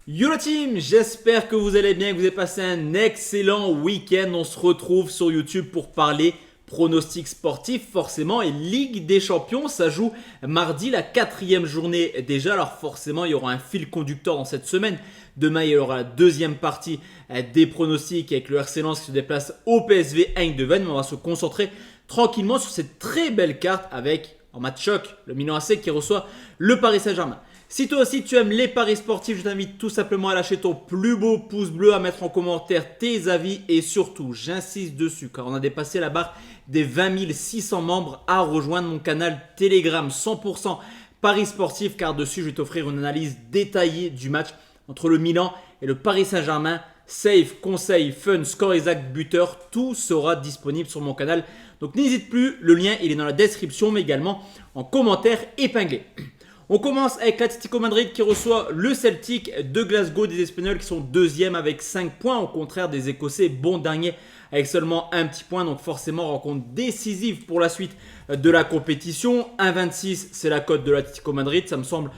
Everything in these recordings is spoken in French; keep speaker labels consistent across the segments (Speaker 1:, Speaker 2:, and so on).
Speaker 1: Yo la team, j'espère que vous allez bien, que vous avez passé un excellent week-end. On se retrouve sur YouTube pour parler pronostics sportifs forcément et Ligue des Champions. Ça joue mardi, la 4e journée déjà. Alors forcément, il y aura un fil conducteur dans cette semaine. Demain, il y aura la deuxième partie des pronostics avec le RC Lens qui se déplace au PSV Eindhoven. Mais on va se concentrer tranquillement sur cette très belle carte avec, en match choc, le Milan AC qui reçoit le Paris Saint-Germain. Si toi aussi tu aimes les paris sportifs, je t'invite tout simplement à lâcher ton plus beau pouce bleu, à mettre en commentaire tes avis et surtout, j'insiste dessus car on a dépassé la barre des 20 600 membres, à rejoindre mon canal Telegram 100% paris sportifs car dessus je vais t'offrir une analyse détaillée du match entre le Milan et le Paris Saint-Germain. Save, conseils, fun, score exact, buteur, tout sera disponible sur mon canal. Donc n'hésite plus, le lien il est dans la description mais également en commentaire épinglé. On commence avec l'Atlético Madrid qui reçoit le Celtic de Glasgow, des Espagnols qui sont deuxième avec 5 points, au contraire des Écossais, bon dernier avec seulement un petit point. Donc forcément rencontre décisive pour la suite de la compétition. 1,26 c'est la cote de l'Atlético Madrid, ça me semble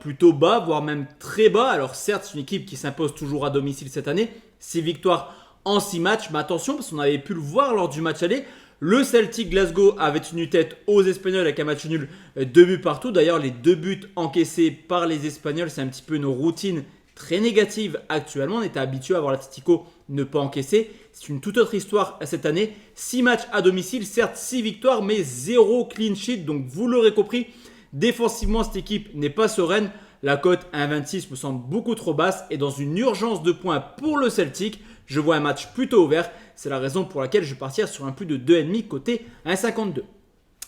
Speaker 1: plutôt bas, voire même très bas. Alors certes c'est une équipe qui s'impose toujours à domicile cette année, 6 victoires en 6 matchs, mais attention parce qu'on avait pu le voir lors du match aller. Le Celtic Glasgow avait tenu tête aux Espagnols avec un match nul, 2 buts partout. D'ailleurs, les 2 buts encaissés par les Espagnols, c'est un petit peu une routine très négative actuellement. On était habitué à voir l'Atlético ne pas encaisser. C'est une toute autre histoire cette année. 6 matchs à domicile, certes 6 victoires, mais 0 clean sheet. Donc vous l'aurez compris, défensivement, cette équipe n'est pas sereine. La cote 1,26 me semble beaucoup trop basse et dans une urgence de points pour le Celtic, je vois un match plutôt ouvert. C'est la raison pour laquelle je vais partir sur un plus de 2,5 côté 1,52.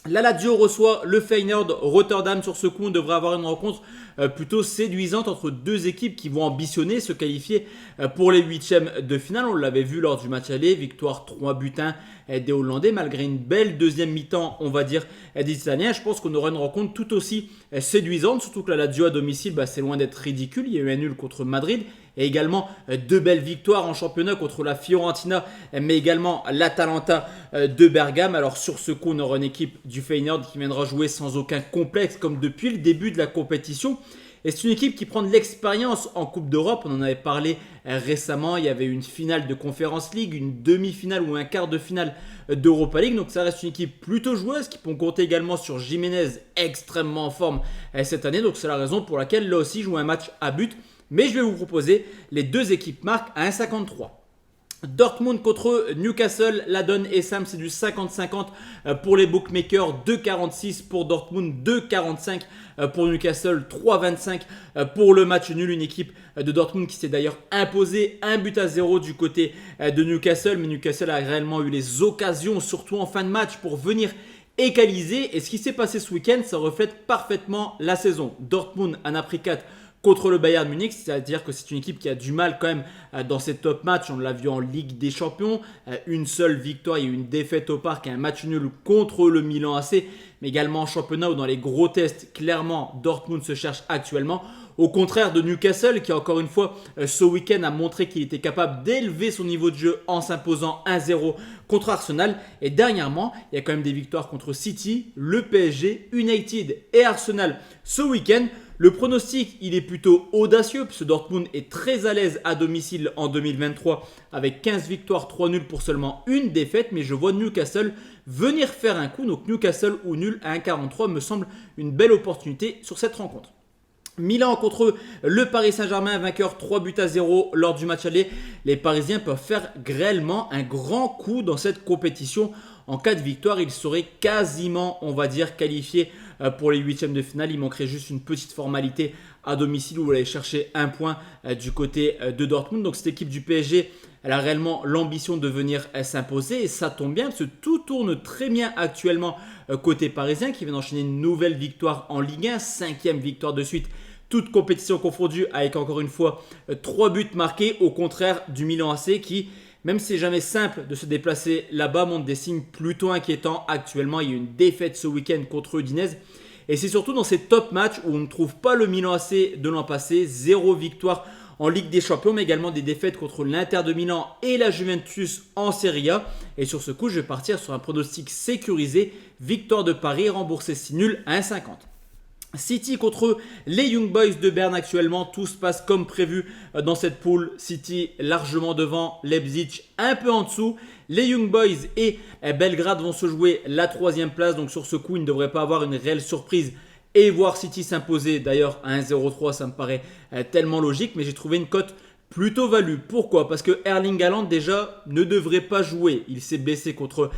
Speaker 1: La Lazio reçoit le Feyenoord Rotterdam. Sur ce coup, on devrait avoir une rencontre plutôt séduisante entre deux équipes qui vont ambitionner se qualifier pour les huitièmes de finale. On l'avait vu lors du match aller, victoire 3 buts 1 des Hollandais malgré une belle deuxième mi-temps, on va dire, des Italiens. Je pense qu'on aura une rencontre tout aussi séduisante, surtout que la Lazio à domicile, c'est loin d'être ridicule. Il y a eu un nul contre Madrid et également 2 belles victoires en championnat contre la Fiorentina, mais également l'Atalanta de Bergame. Alors sur ce coup, on aura une équipe du Feyenoord qui viendra jouer sans aucun complexe comme depuis le début de la compétition. Et c'est une équipe qui prend de l'expérience en Coupe d'Europe. On en avait parlé récemment. Il y avait une finale de Conference League, une demi-finale ou un quart de finale d'Europa League. Donc ça reste une équipe plutôt joueuse qui peut compter également sur Jiménez, extrêmement en forme cette année. Donc c'est la raison pour laquelle là aussi je joue un match à but. Mais je vais vous proposer les deux équipes marques à 1,53. Dortmund contre Newcastle, la donne est simple, c'est du 50-50 pour les bookmakers, 2,46 pour Dortmund, 2,45 pour Newcastle, 3,25 pour le match nul. Une équipe de Dortmund qui s'est d'ailleurs imposée 1-0 du côté de Newcastle, mais Newcastle a réellement eu les occasions, surtout en fin de match, pour venir égaliser. Et ce qui s'est passé ce week-end, ça reflète parfaitement la saison. Dortmund en a pris 4 contre le Bayern Munich, c'est-à-dire que c'est une équipe qui a du mal quand même dans ces top matchs. On l'a vu en Ligue des Champions, une seule victoire et une défaite au parc et un match nul contre le Milan AC, mais également en championnat où dans les gros tests, clairement, Dortmund se cherche actuellement. Au contraire de Newcastle qui encore une fois ce week-end a montré qu'il était capable d'élever son niveau de jeu en s'imposant 1-0 contre Arsenal. Et dernièrement, il y a quand même des victoires contre City, le PSG, United et Arsenal ce week-end. Le pronostic, il est plutôt audacieux puisque Dortmund est très à l'aise à domicile en 2023 avec 15 victoires, 3 nuls pour seulement une défaite. Mais je vois Newcastle venir faire un coup. Donc Newcastle ou nul à 1,43 me semble une belle opportunité sur cette rencontre. Milan contre le Paris Saint-Germain, vainqueur 3-0 lors du match aller. Les Parisiens peuvent faire réellement un grand coup dans cette compétition. En cas de victoire, ils seraient quasiment, on va dire, qualifiés pour les huitièmes de finale. Il manquerait juste une petite formalité à domicile où vous allez chercher un point du côté de Dortmund. Donc cette équipe du PSG, elle a réellement l'ambition de venir s'imposer et ça tombe bien parce que tout tourne très bien actuellement côté parisien qui vient d'enchaîner une nouvelle victoire en Ligue 1, 5e victoire de suite. Toute compétition confondue avec encore une fois 3 buts marqués au contraire du Milan AC qui, même si c'est jamais simple de se déplacer là-bas, montre des signes plutôt inquiétants. Actuellement, il y a eu une défaite ce week-end contre Udinese. Et c'est surtout dans ces top matchs où on ne trouve pas le Milan AC de l'an passé. 0 victoire en Ligue des Champions, mais également des défaites contre l'Inter de Milan et la Juventus en Serie A. Et sur ce coup, je vais partir sur un pronostic sécurisé. Victoire de Paris, remboursé 6 nuls à 1,50. City contre les Young Boys de Berne actuellement, tout se passe comme prévu dans cette poule. City largement devant, Leipzig un peu en dessous. Les Young Boys et Belgrade vont se jouer la 3e place, donc sur ce coup il ne devrait pas avoir une réelle surprise et voir City s'imposer. D'ailleurs à 1,03 ça me paraît tellement logique, mais j'ai trouvé une cote plutôt value. Pourquoi? Parce que Erling Haaland déjà ne devrait pas jouer. Il s'est blessé contre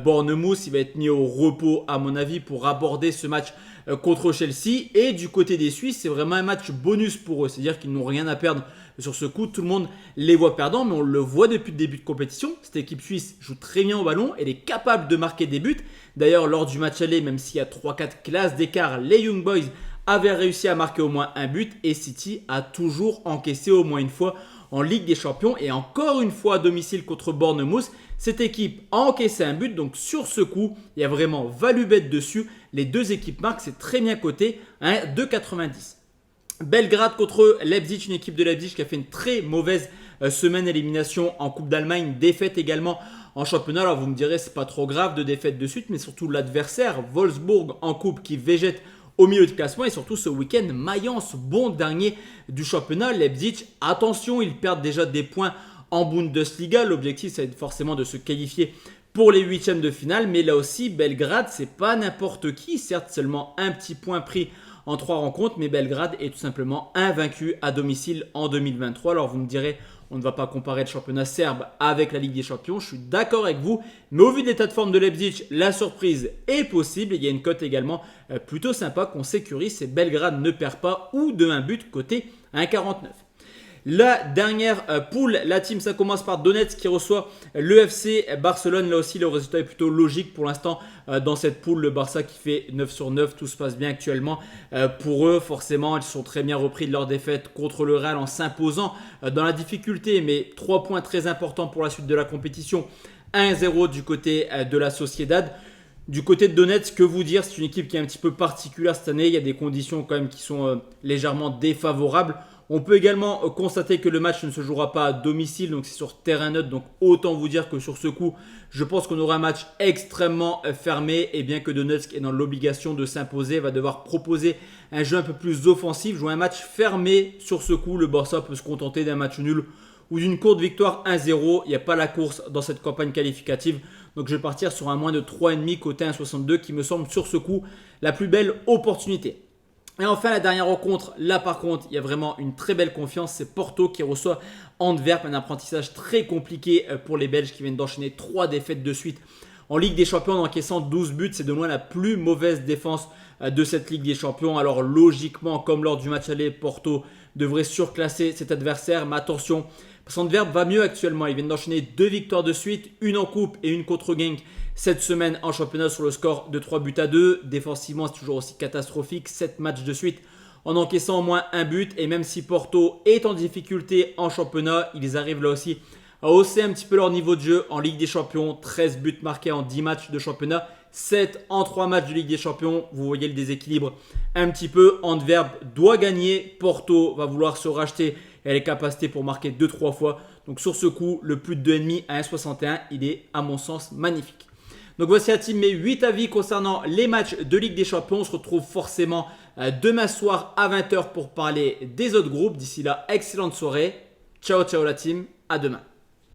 Speaker 1: Bournemouth. Il va être mis au repos à mon avis pour aborder ce match contre Chelsea. Et du côté des Suisses, c'est vraiment un match bonus pour eux. C'est-à-dire qu'ils n'ont rien à perdre sur ce coup. Tout le monde les voit perdants, mais on le voit depuis le début de compétition. Cette équipe suisse joue très bien au ballon. Elle est capable de marquer des buts. D'ailleurs, lors du match aller, même s'il y a 3-4 classes d'écart, les Young Boys avait réussi à marquer au moins un but et City a toujours encaissé au moins une fois en Ligue des Champions et encore une fois à domicile contre Bournemouth. Cette équipe a encaissé un but, donc sur ce coup, il y a vraiment value bet dessus. Les deux équipes marquent, c'est très bien coté, 2,90. Belgrade contre Leipzig, une équipe de Leipzig qui a fait une très mauvaise semaine élimination en Coupe d'Allemagne, défaite également en championnat. Alors vous me direz, c'est pas trop grave de défaite de suite, mais surtout l'adversaire, Wolfsburg en coupe qui végète au milieu de classement et surtout ce week-end, Mayence, bon dernier du championnat. Leipzig, attention, ils perdent déjà des points en Bundesliga. L'objectif, c'est forcément de se qualifier pour les 8e de finale. Mais là aussi, Belgrade, c'est pas n'importe qui. Certes, seulement un petit point pris en 3 rencontres, mais Belgrade est tout simplement invaincu à domicile en 2023. Alors vous me direz, on ne va pas comparer le championnat serbe avec la Ligue des Champions. Je suis d'accord avec vous. Mais au vu de l'état de forme de Leipzig, la surprise est possible. Il y a une cote également plutôt sympa qu'on sécurise. C'est Belgrade ne perd pas ou de un but côté 1,49. La dernière poule, la team, ça commence par Donetsk qui reçoit le FC Barcelone. Là aussi, le résultat est plutôt logique pour l'instant dans cette poule. Le Barça qui fait 9 sur 9, tout se passe bien actuellement. Pour eux, forcément, ils sont très bien repris de leur défaite contre le Real en s'imposant dans la difficulté. Mais 3 points très importants pour la suite de la compétition. 1-0 du côté de la Sociedad. Du côté de Donetsk, que vous dire? C'est une équipe qui est un petit peu particulière cette année. Il y a des conditions quand même qui sont légèrement défavorables. On peut également constater que le match ne se jouera pas à domicile, donc c'est sur terrain neutre. Donc autant vous dire que sur ce coup, je pense qu'on aura un match extrêmement fermé. Et bien que Donetsk est dans l'obligation de s'imposer, va devoir proposer un jeu un peu plus offensif, jouer un match fermé. Sur ce coup, le Barça peut se contenter d'un match nul ou d'une courte victoire 1-0. Il n'y a pas la course dans cette campagne qualificative. Donc je vais partir sur un moins de 3,5 côté 1,62 qui me semble sur ce coup la plus belle opportunité. Et enfin, la dernière rencontre, là par contre, il y a vraiment une très belle confiance. C'est Porto qui reçoit Antwerp, un apprentissage très compliqué pour les Belges qui viennent d'enchaîner 3 défaites de suite en Ligue des Champions en encaissant 12 buts. C'est de loin la plus mauvaise défense de cette Ligue des Champions. Alors logiquement, comme lors du match aller, Porto devrait surclasser cet adversaire. Mais attention, parce qu'Antwerp va mieux actuellement. Ils viennent d'enchaîner 2 victoires de suite, une en coupe et une contre Genk cette semaine en championnat sur le score de 3-2. Défensivement, c'est toujours aussi catastrophique. 7 matchs de suite en encaissant au moins un but. Et même si Porto est en difficulté en championnat, ils arrivent là aussi à hausser un petit peu leur niveau de jeu en Ligue des Champions. 13 buts marqués en 10 matchs de championnat, 7 en 3 matchs de Ligue des Champions. Vous voyez le déséquilibre un petit peu. Antwerp doit gagner. Porto va vouloir se racheter et a les capacités pour marquer 2-3 fois. Donc sur ce coup, le plus de 2,5 à 1,61, il est à mon sens magnifique. Donc voici la team, mes 8 avis concernant les matchs de Ligue des Champions. On se retrouve forcément demain soir à 20h pour parler des autres groupes. D'ici là, excellente soirée. Ciao, ciao la team. À demain.